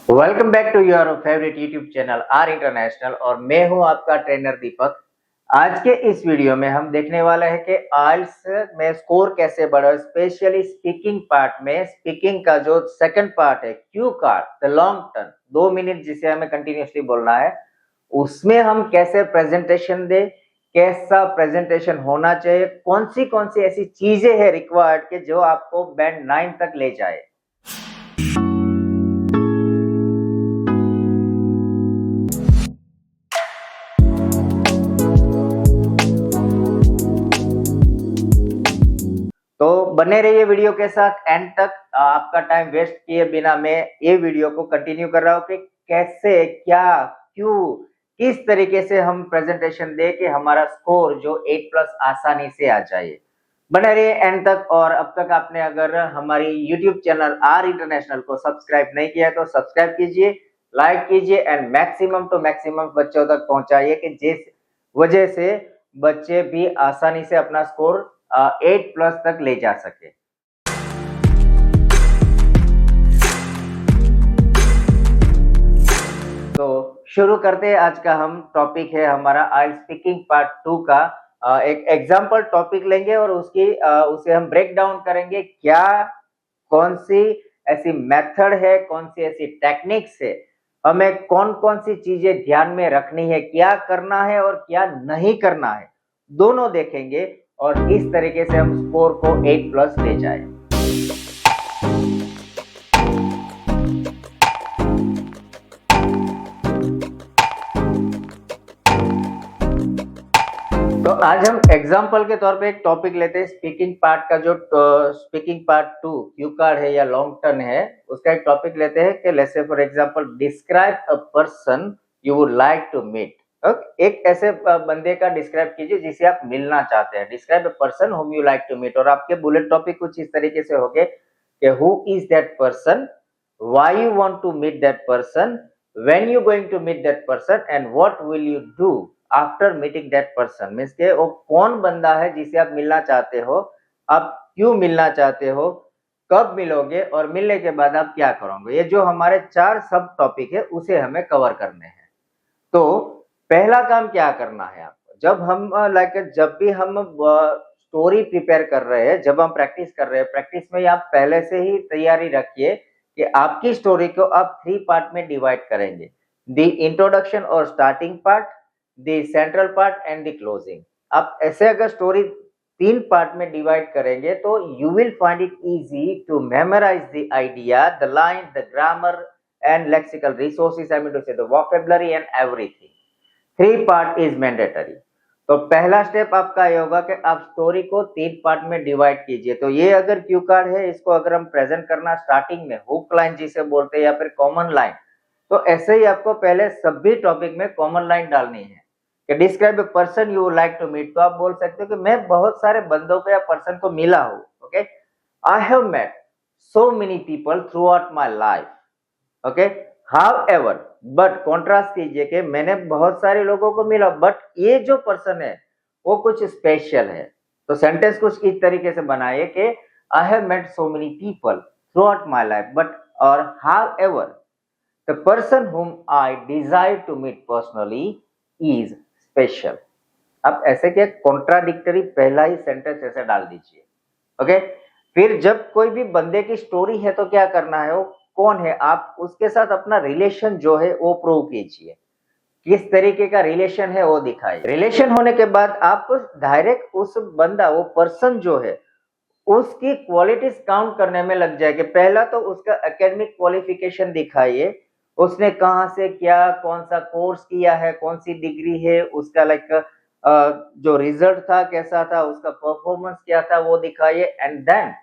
Welcome back to your favourite YouTube channel R International और मैं हूं आपका ट्रेनर दीपक। आज के इस वीडियो में हम देखने वाले हैं कि आइल्स में स्कोर कैसे बढ़े, स्पेशली स्पीकिंग पार्ट में। स्पीकिंग का जो सेकंड पार्ट है, Q card the long turn, 2 minute जिसे हमें कंटिन्यूसली बोलना है, उसमें हम कैसे प्रेजेंटेशन दे, कैसा प्रेजेंटेशन होना चाहिए, कौन सी ऐसी चीजें हैं रिक्वायर्ड के जो आपको बैंड 9 तक ले जाए। तो बने रहिए वीडियो के साथ एंड तक। आपका टाइम वेस्ट किए बिना मैं ये वीडियो को कंटिन्यू कर रहा हूँ कि कैसे, क्या, क्यों, किस तरीके से हम प्रेजेंटेशन दे के हमारा स्कोर जो 8+ आसानी से आ जाए। बने रहिए एंड तक। और अब तक आपने अगर हमारी यूट्यूब चैनल आर इंटरनेशनल को सब्सक्राइब नहीं किया तो सब्सक्राइब कीजिए, लाइक कीजिए एंड मैक्सिमम टू मैक्सिमम बच्चों तक पहुंचाइए कि जिस वजह से बच्चे भी आसानी से अपना स्कोर 8+ तक ले जा सके। तो शुरू करते हैं। आज का हम टॉपिक है हमारा आइल स्पीकिंग पार्ट 2 का। एक एग्जाम्पल टॉपिक लेंगे और उसे हम ब्रेक डाउन करेंगे। क्या कौन सी ऐसी मेथड है, कौन सी ऐसी टेक्निक्स है, हमें कौन कौन सी चीजें ध्यान में रखनी है, क्या करना है और क्या नहीं करना है, दोनों देखेंगे और इस तरीके से हम स्कोर को 8+ ले जाए। तो आज हम एग्जाम्पल के तौर पे एक टॉपिक लेते हैं स्पीकिंग पार्ट का। जो स्पीकिंग पार्ट 2 क्यू कार्ड है या लॉन्ग टर्न है, उसका एक टॉपिक लेते हैं कि let's say for example describe a person you would like to meet. एक ऐसे बंदे का डिस्क्राइब कीजिए जिसे आप मिलना चाहते हैं। Describe a person whom you like to meet. और आपके बुलेट टॉपिक कुछ इस तरीके से होंगे कि who is that person, why you want to meet that person, when you going to meet that person and what will you do after meeting that person. Means के वो कौन बंदा है जिसे आप मिलना चाहते हो, आप क्यों मिलना चाहते हो, कब मिलोगे और मिलने के बाद आप क्या करोगे। ये जो हमारे 4 सब टॉपिक है उसे हमें कवर करने हैं। तो पहला काम क्या करना है आपको, जब हम जब भी हम स्टोरी प्रिपेयर कर रहे हैं, जब हम प्रैक्टिस कर रहे हैं, प्रैक्टिस में आप पहले से ही तैयारी रखिए कि आपकी स्टोरी को आप 3 पार्ट में डिवाइड करेंगे। द इंट्रोडक्शन और starting part, the central part and the closing. आप ऐसे अगर स्टोरी 3 पार्ट में डिवाइड करेंगे तो you will find it easy to memorise the idea, the line, the grammar and lexical resources, I mean to say the vocabulary and everything. 3 part is mandatory. तो पहला step आपका ये होगा कि आप स्टोरी को 3 पार्ट में डिवाइड कीजिए। तो ये अगर क्यू कार्ड है, इसको अगर हम प्रेजेंट करना स्टार्टिंग में हुक लाइन जिसे बोलते हैं या फिर कॉमन लाइन, तो ऐसे ही आपको पहले सभी टॉपिक में कॉमन लाइन डालनी है कि describe a person you like to meet. तो आप बोल सकते हो कि मैं बहुत सारे बंदों को या पर्सन को मिला हूं। Okay, I have met so many people throughout my life. Okay, however, but contrast कीजिए कि मैंने बहुत सारे लोगों को मिला बट ये जो पर्सन है वो कुछ स्पेशल है। तो सेंटेंस कुछ इस तरीके से बनाइए कि I have met so many people throughout my life but, और however the person whom I desire to meet personally is special. अब ऐसे क्या कॉन्ट्राडिक्टरी पहला ही सेंटेंस ऐसे डाल दीजिए। ओके, फिर जब कोई भी बंदे की स्टोरी है तो क्या करना है, वो कौन है, आप उसके साथ अपना रिलेशन जो है वो प्रूव कीजिए। किस तरीके का रिलेशन है वो दिखाइए। रिलेशन होने के बाद आप डायरेक्ट उस बंदा, वो पर्सन जो है, उसकी क्वालिटीज काउंट करने में लग जाएगा। पहला तो उसका एकेडमिक क्वालिफिकेशन दिखाइए, उसने कहाँ से क्या, कौन सा कोर्स किया है, कौन सी डिग्री है, उसका जो रिजल्ट था कैसा था, उसका परफॉर्मेंस क्या था वो दिखाइए। And then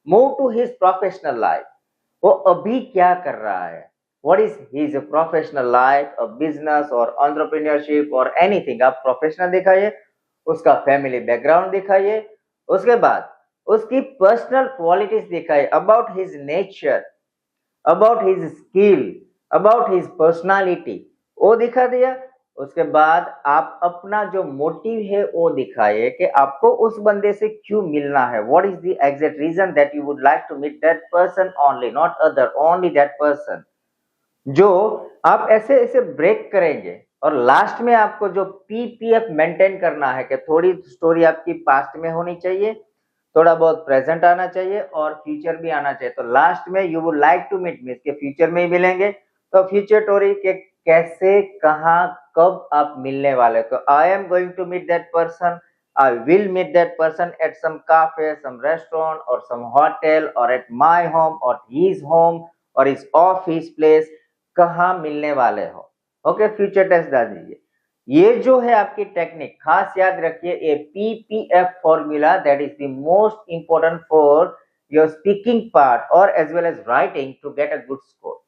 move to his professional life. वो अभी क्या कर रहा है, what is his professional life, business और एंटरप्रेन्योरशिप और एनीथिंग। आप प्रोफेशनल दिखाइए, उसका फैमिली बैकग्राउंड दिखाइए, उसके बाद उसकी पर्सनल क्वालिटीज दिखाइए, about his nature, about his skill, about his personality, वो दिखा दिया। उसके बाद आप अपना जो मोटिव है वो दिखाइए कि आपको उस बंदे से क्यों मिलना है, what is the exact reason that you would like to meet that person only, not other, only that person. जो आप ऐसे ऐसे ब्रेक करेंगे और लास्ट में आपको जो पीपीएफ मेंटेन करना है कि थोड़ी स्टोरी आपकी पास्ट में होनी चाहिए, थोड़ा बहुत प्रेजेंट आना चाहिए और फ्यूचर भी आना चाहिए। तो लास्ट में you would like to meet me के फ्यूचर में ही मिलेंगे। तो फ्यूचर स्टोरी के कैसे, कहाँ, कब आप मिलने वाले, तो I am going to meet that person, I will meet that person at some cafe, some restaurant और सम होटल और एट माय होम और हिज होम और हिज ऑफिस प्लेस, कहाँ मिलने वाले हो। ओके, फ्यूचर टेंस डाल दीजिए। ये जो है आपकी टेक्निक, खास याद रखिए, ये PPF formula that is the most important for your speaking part और as well as writing to get a good score.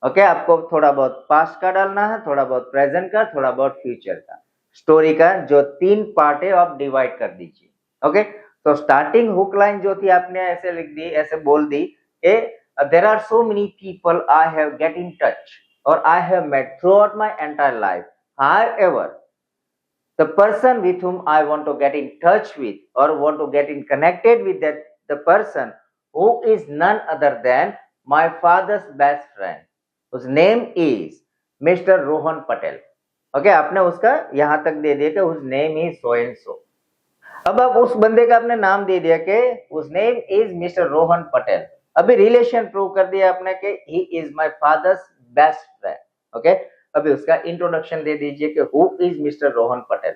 Okay, आपको थोड़ा बहुत पास्ट का डालना है, थोड़ा बहुत प्रेजेंट का, थोड़ा बहुत फ्यूचर का। स्टोरी का जो 3 पार्ट है आप डिवाइड कर दीजिए। ओके, तो स्टार्टिंग हुक लाइन जो थी आपने ऐसे लिख दी, ऐसे बोल दी, there are so many people I have get in touch और I have met throughout my entire life, however the person with whom I want to get in touch with or want to get in connected with that the person who is none other than my father's best friend, whose name is Mr. Rohan Patel. Okay, आपने उसका यहां तक दे दिया कि उस name is so and so. अब आप उस बंदे का आपने नाम दे दिया कि उस name is mister Rohan Patel. अभी रिलेशन प्रूव कर दिया आपने कि he is my father's best friend. Okay, अभी उसका इंट्रोडक्शन दे दीजिए कि who is mister Rohan Patel.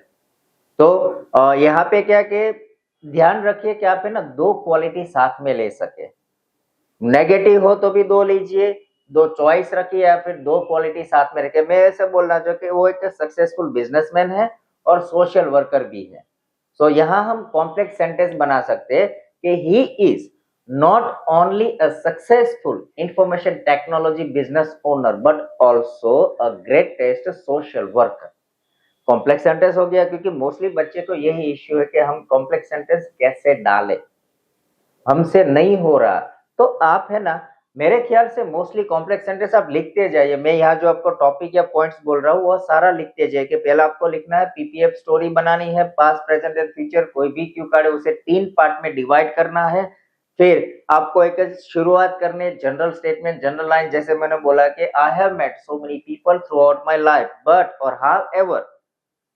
तो यहाँ पे क्या कि ध्यान रखिए कि आप है ना 2 क्वालिटी साथ में ले सके। नेगेटिव हो तो भी 2 लीजिए, 2 चॉइस रखिए या फिर 2 क्वालिटी साथ में रखिए। मैं ऐसे बोलना चाहूँ कि वो एक सक्सेसफुल बिजनेसमैन है और सोशल वर्कर भी है। सो यहाँ हम कॉम्प्लेक्स सेंटेंस बना सकते हैं कि he is not only a successful information technology business owner but also a greatest social worker. Complex sentence हो गया क्योंकि मोस्टली बच्चे को यही इश्यू है कि हम कॉम्प्लेक्स सेंटेंस कैसे डालें, हमसे नहीं हो रहा। तो आप है ना, मेरे ख्याल से मोस्टली कॉम्प्लेक्स सेंटेंस आप लिखते जाइए। मैं यहाँ जो आपको टॉपिक या पॉइंट्स बोल रहा हूँ वो सारा लिखते जाइए कि पहला आपको लिखना है पीपीएफ स्टोरी बनानी है, पास्ट प्रेजेंट एंड फ्यूचर, कोई भी क्यू कार्ड है उसे 3 पार्ट में डिवाइड करना है। फिर आपको एक शुरुआत करनी है जनरल स्टेटमेंट, जनरल लाइन, जैसे मैंने बोला कि I have met so many people throughout my life but और हाउ एवर।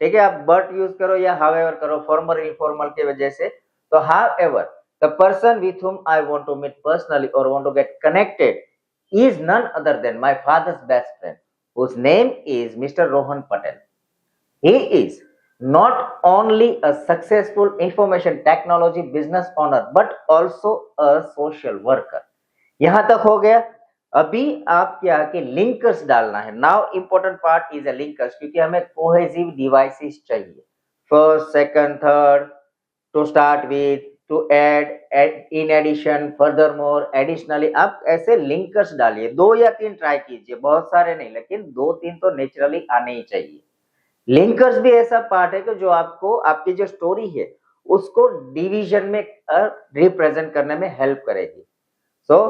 ठीक है, आप बट यूज करो या हाउ एवर करो फॉर्मल इनफॉर्मल की वजह से। तो however the person with whom I want to meet personally or want to get connected is none other than my father's best friend, whose name is Mr. Rohan Patel. He is not only a successful information technology business owner but also a social worker. यहां तक हो गया। अभी आप क्या कि linkers डालना है। Now important part is a linkers, क्योंकि हमें कोहेसिव डिवाइसेस चाहिए, first second third, to start with, to add, in addition, furthermore, additionally. आप ऐसे लिंकर्स डालिए, 2 या 3 ट्राई कीजिए, बहुत सारे नहीं, लेकिन 2-3 तो नेचुरली आने ही चाहिए। लिंकर्स भी ऐसा पार्ट है कि जो आपको आपकी जो स्टोरी है उसको डिवीजन में रिप्रेजेंट करने में हेल्प करेगी। So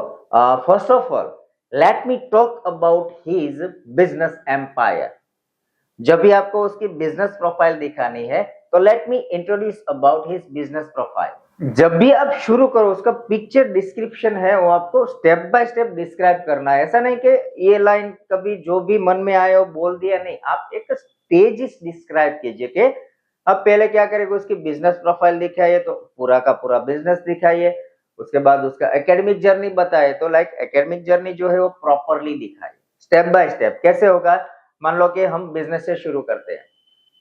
first of all let me talk about his business empire. जब भी आपको उसकी बिजनेस प्रोफाइल दिखानी है तो let me introduce about his business profile. जब भी आप शुरू करो उसका पिक्चर डिस्क्रिप्शन है वो आपको स्टेप बाय स्टेप डिस्क्राइब करना है। ऐसा नहीं कि ये लाइन कभी जो भी मन में आए वो बोल दिया, नहीं, आप एक स्टेजेस डिस्क्राइब कीजिए कि अब पहले क्या करेगा, उसकी बिजनेस प्रोफाइल दिखाइए तो पूरा का पूरा बिजनेस दिखाइए, उसके बाद उसका एकेडमिक जर्नी बताए तो लाइक एकेडमिक जर्नी जो है वो प्रॉपरली दिखाइए स्टेप बाय स्टेप। कैसे होगा, मान लो कि हम बिजनेस से शुरू करते हैं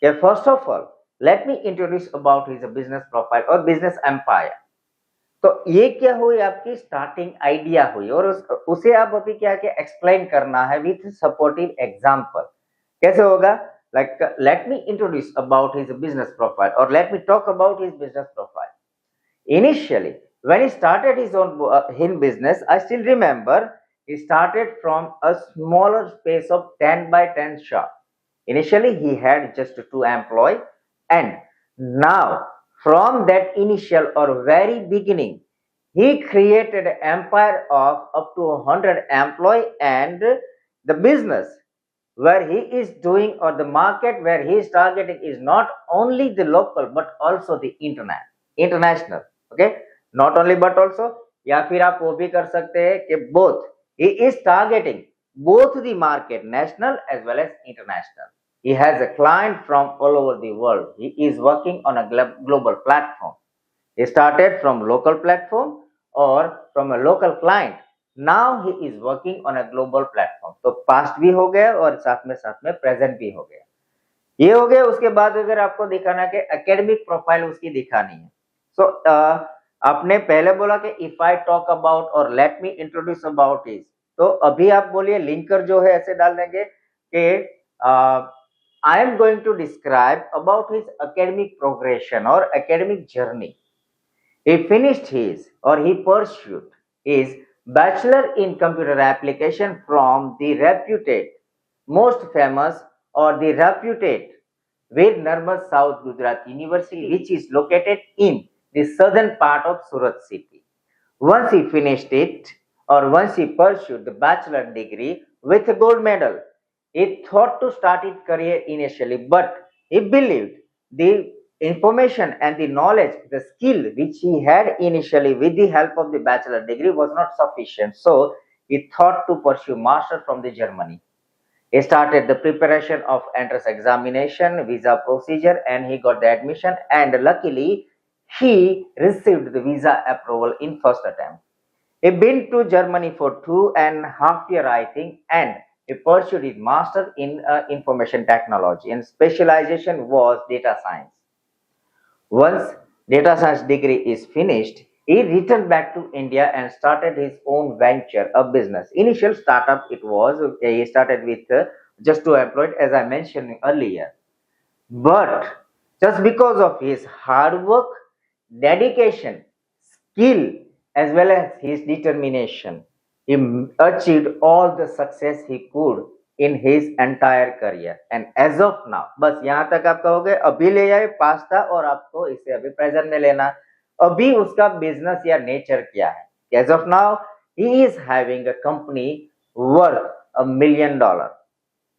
कि first of all let me introduce about his business profile और बिजनेस एम्पायर। तो ये क्या हुई, आपकी स्टार्टिंग आइडिया हुई और उसे आप अभी क्या क्या एक्सप्लेन करना है विथ सपोर्टिव एग्जांपल। कैसे होगा, like let me introduce about his business profile और let me talk about his business profile. Initially, when he started his own in business, I still remember he started from a smaller space of 10 by 10 shop. Initially, he had just 2 employees, and now from that initial or very beginning, he created an empire of up to 100 employees, and the business where he is doing or the market where he is targeting is not only the local but also the international। Okay, not only but also, या फिर आप वो भी कर सकते हैं कि both he is targeting both the market, national as well as international. He has a client from all over the world. He is working on a global platform. He started from local platform or from a local client. Now he is working on a global platform. तो past भी हो गया और साथ में present भी हो गया. ये हो गया. उसके बाद अगर आपको दिखाना कि एकेडमिक प्रोफाइल उसकी दिखानी है, सो आपने पहले बोला कि इफ आई टॉक अबाउट और let me introduce about is, तो अभी आप बोलिए लिंकर जो है ऐसे डाल देंगे कि I am going to describe about his academic progression और academic journey. He finished his or he pursued his bachelor in computer application from the reputed, most famous or the reputed Veer Narmad South Gujarat University, which is located in the southern part of Surat city. Once he finished it or once he pursued the bachelor degree with a gold medal, he thought to start his career initially, but he believed the information and the knowledge, the skill which he had initially with the help of the bachelor degree was not sufficient. So he thought to pursue master from the Germany. He started the preparation of entrance examination, visa procedure, and he got the admission. And luckily, he received the visa approval in first attempt. He been to Germany for 2.5 years, I think, and he pursued his master in information technology, and specialization was data science. Once data science degree is finished, he returned back to India and started his own venture, a business. Initial startup it was, he started with just 2 employees, as I mentioned earlier. But just because of his hard work, dedication, skill, as well as his determination, he achieved all the success he could in his entire career. And as of now, बस यहाँ तक आप कहोगे अभी ले आए pasta और आपको इसे अभी प्रेजेंट में लेना. अभी उसका बिजनेस या नेचर क्या है? As of now, he is having a company worth $1 million,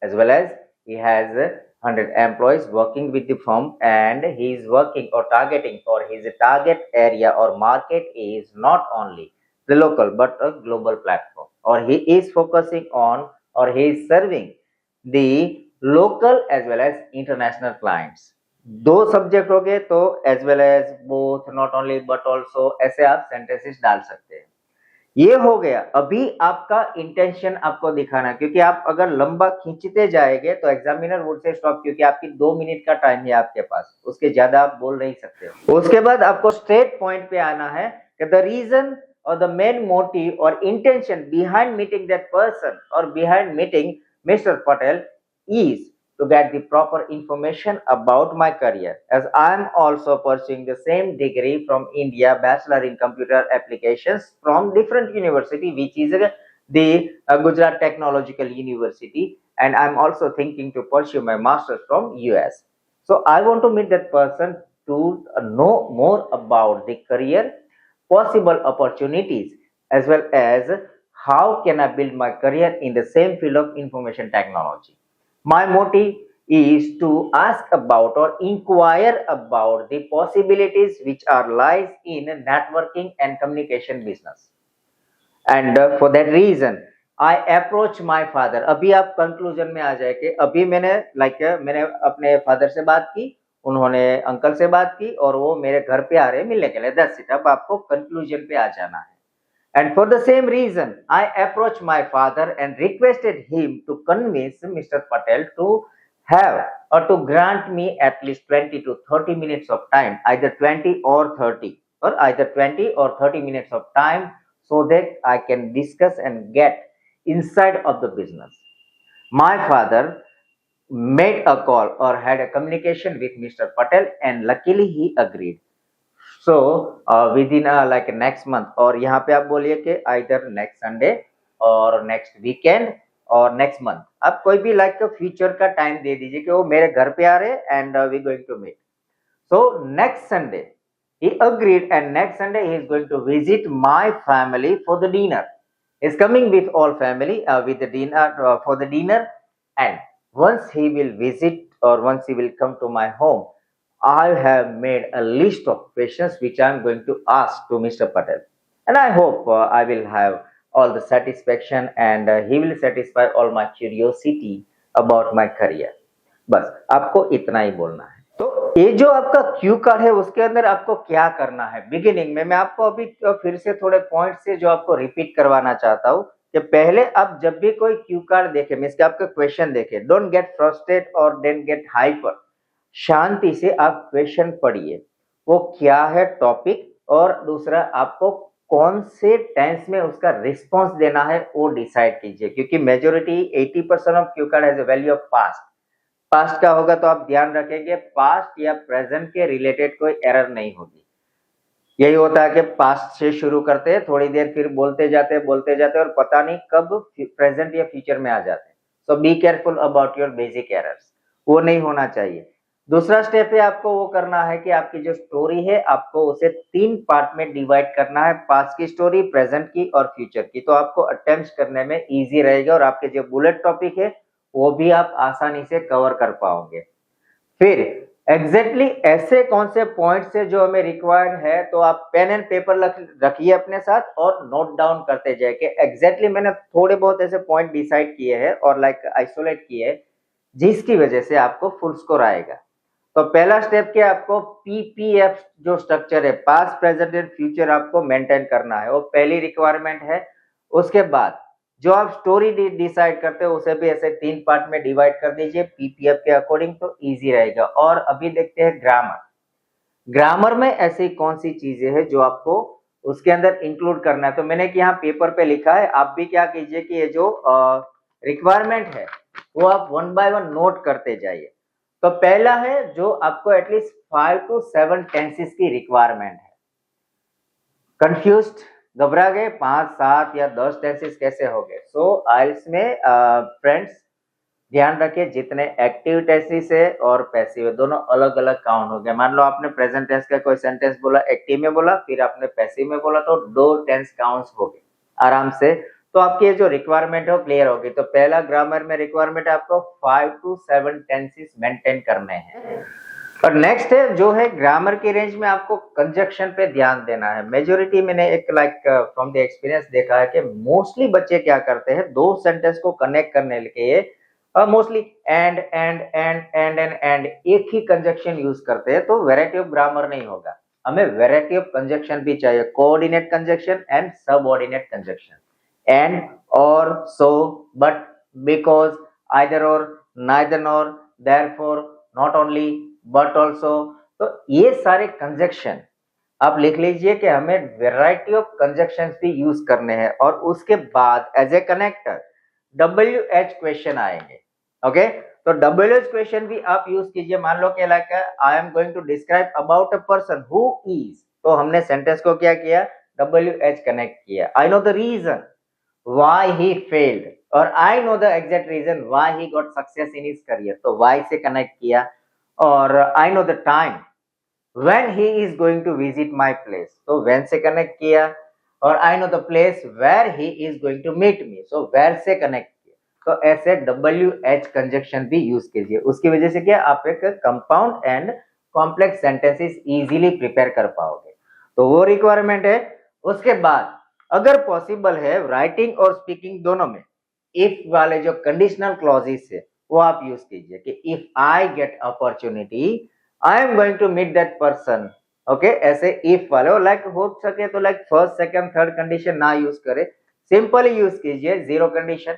as well as he has 100 employees working with the firm, and he is working or targeting, or his target area or market is not only the local but a global platform, or he is focusing on, or he is serving the local as well as international clients. दो subject हो गए तो as well as both, not only but also, ऐसे आप sentences डाल सकते हैं. ये हो गया. अभी आपका इंटेंशन आपको दिखाना, क्योंकि आप अगर लंबा खींचते जाएंगे तो एग्जामिनर वुड से स्टॉप, क्योंकि आपकी 2 मिनट का टाइम है आपके पास, उसके ज्यादा आप बोल नहीं सकते. उसके बाद आपको स्ट्रेट पॉइंट पे आना है कि द रीजन और द मेन मोटिव और intention behind meeting that person और behind meeting mister Patel is to get the proper information about my career, as I am also pursuing the same degree from India, bachelor in computer applications from different university, which is the Gujarat Technological University, and I am also thinking to pursue my masters from US. So I want to meet that person to know more about the career, possible opportunities, as well as how can I build my career in the same field of information technology. My motive is to ask about or inquire about the possibilities which are lies in networking and communication business. And for that reason, I approach my father. अभी आप conclusion में आ जाए कि अभी मैंने मैंने अपने father से बात की, उन्होंने अंकल से बात की और वो मेरे घर पे आ रहे हैं मिलने के लिए. That's it. अब आपको कंक्लूजन पे आ जाना है. And for the same reason, I approached my father and requested him to convince Mr. Patel to have or to grant me at least 20 to 30 minutes of time, either 20 or 30, or either 20 or 30 minutes of time, so that I can discuss and get inside of the business. My father made a call or had a communication with Mr. Patel, and luckily he agreed. So within like next month, और यहाँ पे आप बोलिए कि either next Sunday और next weekend और next month, आप कोई भी लाइक फ्यूचर का टाइम दे दीजिए कि वो मेरे घर पे आ रहे and we going to meet. So next Sunday he agreed, and next Sunday he is going to visit my family for the dinner. He is coming with all family with the dinner for the dinner, and once he will visit or once he will come to my home, I have made a list of questions which I am going to ask to Mr. Patel, and I hope I will have all the satisfaction and he will satisfy all my curiosity about my career। बस आपको इतना ही बोलना है। तो ये जो आपका Q card है उसके अंदर आपको क्या करना है बिगिनिंग में, मैं आपको अभी फिर से थोड़े पॉइंट से जो आपको रिपीट करवाना चाहता हूँ कि पहले आप जब भी कोई क्यू कार्ड देखे, मीन्स कि आपका क्वेश्चन देखे, डोंट गेट फ्रस्ट्रेटेड और डोंट गेट हाइपर। शांति से आप क्वेश्चन पढ़िए, वो क्या है टॉपिक, और दूसरा आपको कौन से टेंस में उसका रिस्पॉन्स देना है वो डिसाइड कीजिए, क्योंकि majority 80% of Q card has a value of past. Past का होगा तो आप ध्यान रखेंगे पास्ट या प्रेजेंट के रिलेटेड कोई एरर नहीं होगी। यही होता है कि पास्ट से शुरू करते हैं, थोड़ी देर फिर बोलते जाते हैं और पता नहीं कब प्रेजेंट या फ्यूचर में आ जाते हैं। So be careful about your basic errors, वो नहीं होना चाहिए। दूसरा स्टेप है आपको वो करना है कि आपकी जो स्टोरी है आपको उसे 3 पार्ट में डिवाइड करना है, पास्ट की स्टोरी, प्रेजेंट की और फ्यूचर की। तो आपको अटेम्प्ट करने में इजी रहेगा और आपके जो बुलेट टॉपिक है वो भी आप आसानी से कवर कर पाओगे। फिर एग्जैक्टली ऐसे कौन से पॉइंट्स है जो हमें रिक्वायर्ड है, तो आप पेन एंड पेपर रखिए अपने साथ और नोट डाउन करते जाए कि एग्जैक्टली मैंने थोड़े बहुत ऐसे पॉइंट डिसाइड किए हैं और आइसोलेट किए हैं जिसकी वजह से आपको फुल स्कोर आएगा। तो पहला स्टेप क्या, आपको पीपीएफ जो स्ट्रक्चर है, पास्ट प्रेजेंट एंड फ्यूचर, आपको मेंटेन करना है, वो पहली रिक्वायरमेंट है। उसके बाद जो आप स्टोरी डिसाइड करते हो उसे भी ऐसे 3 पार्ट में डिवाइड कर दीजिए पीपीएफ के अकॉर्डिंग, तो इजी रहेगा। और अभी देखते हैं ग्रामर। ग्रामर में ऐसी कौन सी चीजें हैं जो आपको उसके अंदर इंक्लूड करना है, तो मैंने यहाँ पेपर पे लिखा है, आप भी क्या कीजिए कि ये जो रिक्वायरमेंट है वो आप 1 बाय 1 नोट करते जाइए। तो पहला है जो आपको एटलीस्ट 5 to 7 टेंसेस की रिक्वायरमेंट है। कंफ्यूज्ड, घबरा गए 5, 7 या 10 टेंसेस कैसे हो गए? सो आइल्स में फ्रेंड्स ध्यान रखिए जितने एक्टिव टेंसेस है और पैसिव है दोनों अलग अलग काउंट हो गए। मान लो आपने प्रेजेंट टेंस का कोई सेंटेंस बोला, एक्टिव में बोला, फिर आपने पैसिव में बोला, तो 2 टेंस काउंट्स हो गए आराम से। तो आपकी ये जो रिक्वायरमेंट है वो क्लियर होगी। तो पहला ग्रामर में रिक्वायरमेंट है आपको 5 to 7 टेंसेस मेंटेन करने हैं। और नेक्स्ट है जो है ग्रामर की रेंज में आपको कंजक्शन पे ध्यान देना है। मेजोरिटी मैंने एक फ्रॉम द एक्सपीरियंस देखा है कि मोस्टली बच्चे क्या करते हैं, 2 सेंटेंस को कनेक्ट करने के लिए मोस्टली एंड एक ही कंजक्शन यूज करते हैं, तो वैरायटी ऑफ ग्रामर नहीं होगा। हमें वैरायटी ऑफ कंजक्शन भी चाहिए, coordinate conjunction and subordinate conjunction, and, or, so, but, because, either or, neither nor, therefore, not only, but also. तो ये सारे कंजक्शन आप लिख लीजिए कि हमें वैरायटी ऑफ कंजक्शन भी यूज करने हैं। और उसके बाद as a connector WH question आएंगे। ओके, तो WH क्वेश्चन भी आप यूज कीजिए। मान लो कि like I am going to describe about a person who is, तो हमने सेंटेंस को क्या किया, WH कनेक्ट किया। I know the reason why he failed और I know the exact reason why he got success in his career, तो why से connect किया। और I know the time when he is going to visit my place, तो when से connect किया। और I know the place where he is going to meet me, so where से connect किया। तो ऐसे WH कंजक्शन भी यूज कीजिए, उसकी वजह से क्या आप एक compound and complex sentences easily prepare कर पाओगे। तो वो रिक्वायरमेंट है। उसके बाद अगर पॉसिबल है राइटिंग और स्पीकिंग दोनों में इफ वाले जो कंडीशनल क्लॉजेस है वो आप यूज कीजिए कि if I get opportunity I am going to meet that person. Okay, ऐसे इफ वाले और लाइक हो सके तो like first, second, third condition ना यूज करे, सिंपली यूज कीजिए जीरो कंडीशन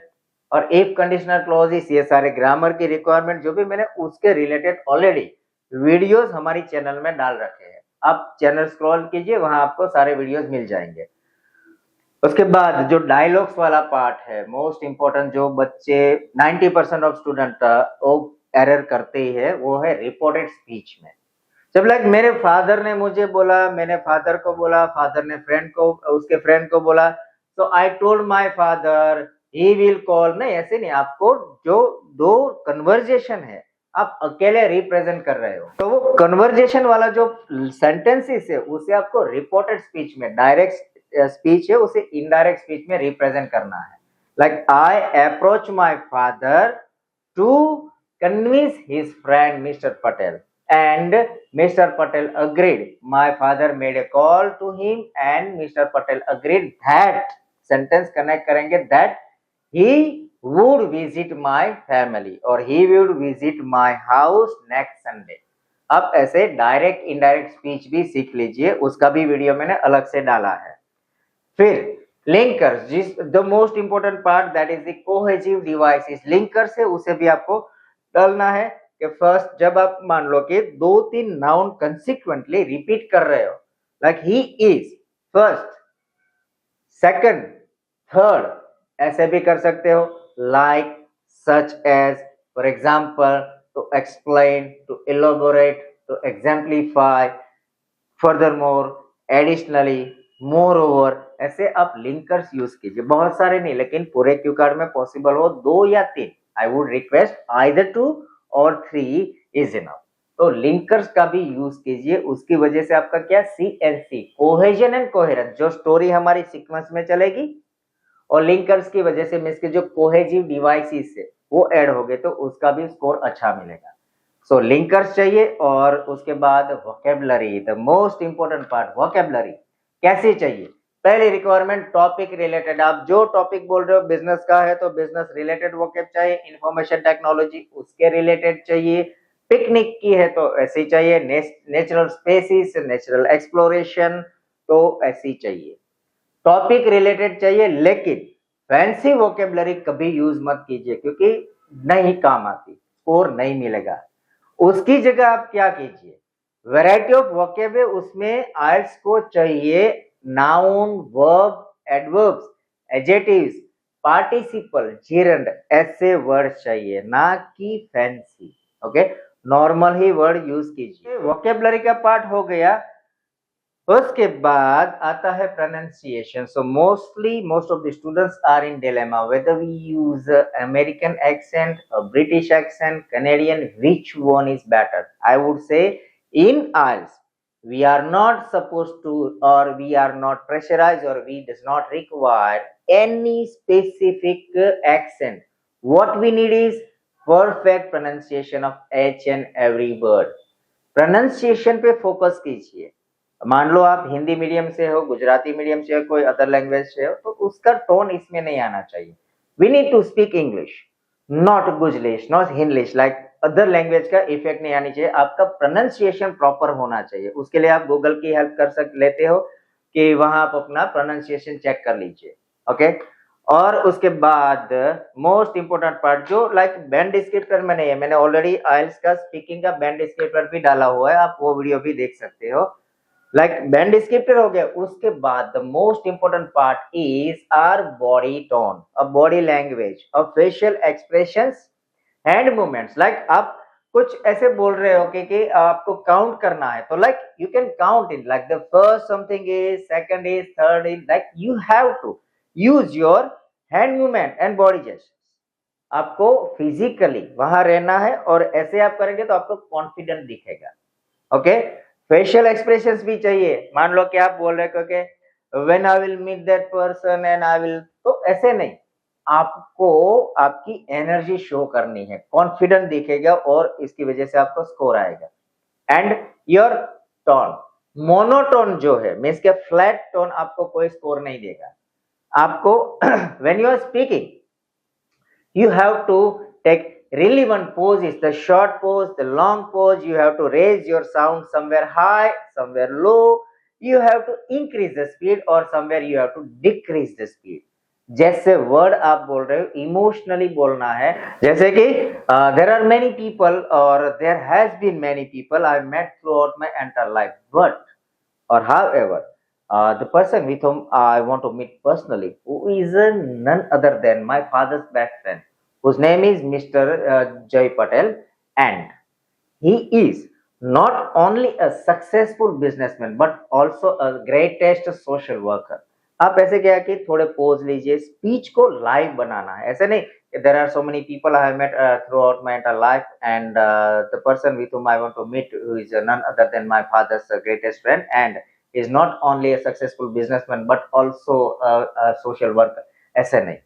और इफ कंडीशनल क्लॉजेस। ये सारे ग्रामर की रिक्वायरमेंट जो भी मैंने उसके रिलेटेड ऑलरेडी वीडियोस हमारी चैनल में डाल रखे हैं, आप चैनल स्क्रॉल कीजिए, वहां आपको सारे वीडियोस मिल जाएंगे। उसके बाद जो डायलॉग्स वाला पार्ट है मोस्ट इंपॉर्टेंट, जो बच्चे 90% ऑफ स्टूडेंट वो एरर करते ही है, वो है रिपोर्टेड स्पीच में। जब लाइक मेरे फादर ने मुझे बोला, मैंने फादर को बोला, फादर ने फ्रेंड को, उसके फ्रेंड को बोला, तो I told my father he will call, नहीं ऐसे नहीं। आपको जो 2 कन्वर्जेशन है आप अकेले रिप्रेजेंट कर रहे हो, तो वो कन्वर्जेशन वाला जो सेंटेंसेस है उसे आपको रिपोर्टेड स्पीच में, डायरेक्ट स्पीच है उसे इनडायरेक्ट स्पीच में रिप्रेजेंट करना है। Like I approach my father to convince his friend mister Patel and Mr. Patel agreed. My father made a call to him and Mr. Patel agreed that sentence connect करेंगे that he would visit my family और he would visit my house next Sunday. आप ऐसे direct indirect speech भी सीख लीजिए, उसका भी video मैंने अलग से डाला है। फिर लिंकर्स, जिस the most important part that is the cohesive devices. Linkers है उसे भी आपको डालना है कि फर्स्ट जब आप मान लो कि 2-3 नाउन कंसिक्वेंटली रिपीट कर रहे हो, like he is first, second, third, ऐसे भी कर सकते हो, like, such as, for example, to explain, to elaborate, to exemplify, furthermore, additionally, moreover, ऐसे आप लिंकर्स यूज कीजिए। बहुत सारे नहीं, लेकिन पूरे क्यू कार्ड में पॉसिबल हो 2 या 3, आई वुड रिक्वेस्ट आइदर 2 और 3 इज इनफ। तो लिंकर्स का भी यूज कीजिए, उसकी वजह से आपका क्या CNC, कोहेजन एंड कोहेरेंस, जो स्टोरी हमारी सीक्वेंस में चलेगी, और लिंकर्स की वजह से मींस के जो कोहेजिव डिवाइसेस है वो ऐड हो गए, तो उसका भी स्कोर अच्छा मिलेगा। सो लिंकर्स चाहिए। और उसके बाद vocabulary, the most important part, vocabulary कैसे चाहिए। पहली रिक्वायरमेंट टॉपिक रिलेटेड, आप जो टॉपिक बोल रहे हो बिजनेस का है तो बिजनेस रिलेटेड वोकेब चाहिए, इंफॉर्मेशन टेक्नोलॉजी उसके रिलेटेड चाहिए, पिकनिक की है तो ऐसी चाहिए, नेचुरल स्पेसिस, नेचुरल एक्सप्लोरेशन तो ऐसी चाहिए, टॉपिक रिलेटेड चाहिए। लेकिन फैंसी वोकेबलरी कभी यूज मत कीजिए क्योंकि नहीं काम आती, स्कोर नहीं मिलेगा। उसकी जगह आप क्या कीजिए, वैरायटी ऑफ वोकेब है उसमें आइल्स को चाहिए noun, verb, adverbs, adjectives, participle, gerund, ऐसे वर्ड चाहिए, ना कि फैंसी। ओके, नॉर्मल ही वर्ड यूज कीजिए। वोकेबलरी का पार्ट हो गया। उसके बाद आता है pronunciation. So most of the students are in dilemma whether we use American accent, a British accent, Canadian, which one is better. I would say in IELTS we are not supposed to, or we are not pressurized, or we does not require any specific accent. What we need is perfect pronunciation of each and every word. Pronunciation पे focus कीजिए। मान लो आप Hindi medium से हो, Gujarati medium से हो, कोई other language से हो, तो उसका टोन इसमें नहीं आना चाहिए। We need to speak English, not Gujlish, not Hindlish, like other language का इफेक्ट नहीं आनी चाहिए। आपका प्रोनाउंसिएशन प्रॉपर होना चाहिए। उसके लिए आप गूगल की हेल्प कर लेते हो कि वहां आप अपना प्रोनाउंसिएशन चेक कर लीजिए। ओके, और उसके बाद मोस्ट इंपोर्टेंट पार्ट जो लाइक बैंड डिस्क्रिप्टर में नहीं है, मैंने ऑलरेडी आइल्स का स्पीकिंग का बैंड डिस्क्रिप्टर भी डाला हुआ है, आप वो वीडियो भी देख सकते हो। लाइक बैंड डिस्क्रिप्टर हो गया। उसके बाद the most important part is our body tone, a body language, a facial expressions, hand movements. Like आप कुछ ऐसे बोल रहे हो कि आपको काउंट करना है, तो like you can count in like the first something is, second is, third is, like you have to use your hand movement and body gestures. आपको फिजिकली वहां रहना है और ऐसे आप करेंगे तो आपको कॉन्फिडेंट दिखेगा। ओके, फेशियल एक्सप्रेशंस भी चाहिए। मान लो कि आप बोल रहे हो कि when I will meet that person and I will, तो ऐसे नहीं, आपको आपकी एनर्जी शो करनी है, कॉन्फिडेंट दिखेगा और इसकी वजह से आपको स्कोर आएगा। एंड योर टोन, मोनोटोन जो है मीन्स के फ्लैट टोन आपको कोई स्कोर नहीं देगा। आपको when you are speaking you have to take relevant poses, the short pose, the long pose. You have to raise your sound somewhere high, somewhere low. You have to increase the speed or somewhere you have to decrease the speed. जैसे word आप बोल रहे हो emotionally बोलना है। जैसे कि there are many people or there has been many people I met throughout my entire life, but or however the person with whom I want to meet personally, who is none other than my father's best friend, whose name is Mr. Jay Patel, and he is not only a successful businessman but also a greatest social worker. आप ऐसे क्या कि थोड़े pose लीजिए, speech को live बनाना है। ऐसे नहीं, there are so many people I have met throughout my entire life, and the person with whom I want to meet, who is none other than my father's greatest friend, and is not only a successful businessman but also a social worker. ऐसे नहीं,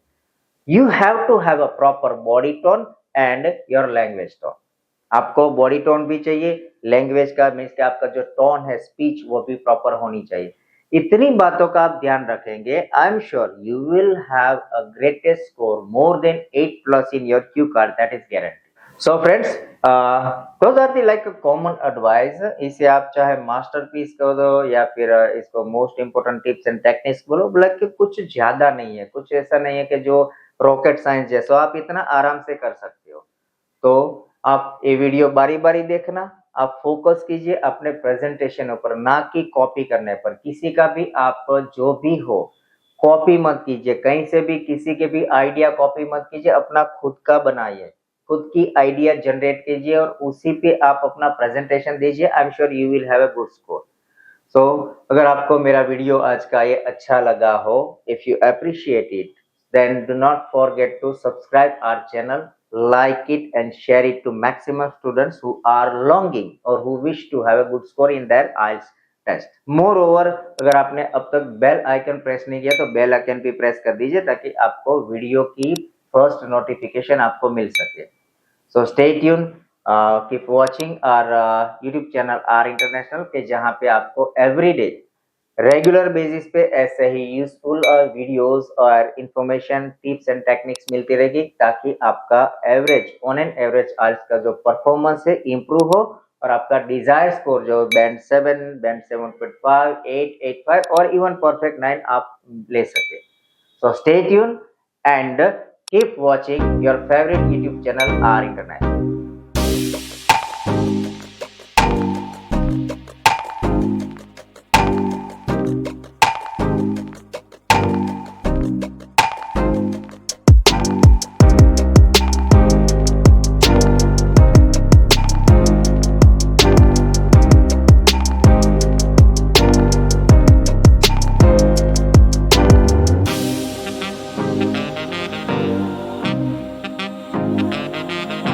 you have to have a proper body tone and your language tone. आपको body tone भी चाहिए, language का means कि आपका जो tone है स्पीच वो भी प्रॉपर होनी चाहिए। इतनी बातों का आप ध्यान रखेंगे, आई am sure you will have a greatest score more than 8+ in your Q card, that is guarantee. So friends, those are the like common advice. इसे आप चाहे मास्टरपीस कह दो या फिर इसको most important tips and techniques बोलो, बल्कि कुछ ज्यादा नहीं है, कुछ ऐसा नहीं है कि जो रॉकेट साइंस जैसा, आप इतना आराम से कर सकते हो। तो आप ये वीडियो बारी बारी देखना, आप फोकस कीजिए अपने प्रेजेंटेशन ऊपर, ना कि कॉपी करने पर। किसी का भी आप जो भी हो कॉपी मत कीजिए, कहीं से भी किसी के भी आइडिया कॉपी मत कीजिए, अपना खुद का बनाइए, खुद की आइडिया जनरेट कीजिए और उसी पे आप अपना प्रेजेंटेशन दीजिए। I am sure you will have a good score. So अगर आपको मेरा वीडियो आज का ये अच्छा लगा हो, if you appreciate it, then do not forget to subscribe our channel, like it and share it to maximum students who are longing or who wish to have a good score in their IELTS test. Moreover, अगर आपने अब तक bell icon press नहीं किया तो bell icon भी press कर दीजिए, ताकि आपको वीडियो की फर्स्ट नोटिफिकेशन आपको मिल सके। So stay tuned, keep watching our YouTube channel R International के, जहाँ पे आपको everyday रेगुलर बेसिस पे ऐसे ही यूजफुल वीडियोस और इंफॉर्मेशन, टिप्स एंड टेक्निक्स मिलती रहेगी, ताकि आपका एवरेज ऑन एन एवरेज आइल्स का जो परफॉर्मेंस है इम्प्रूव हो और आपका डिजायर स्कोर जो बैंड 7, बैंड 7.5, 8, 8.5 और इवन परफेक्ट 9 आप ले सके। So stay tune and keep watching your favourite YouTube channel R international.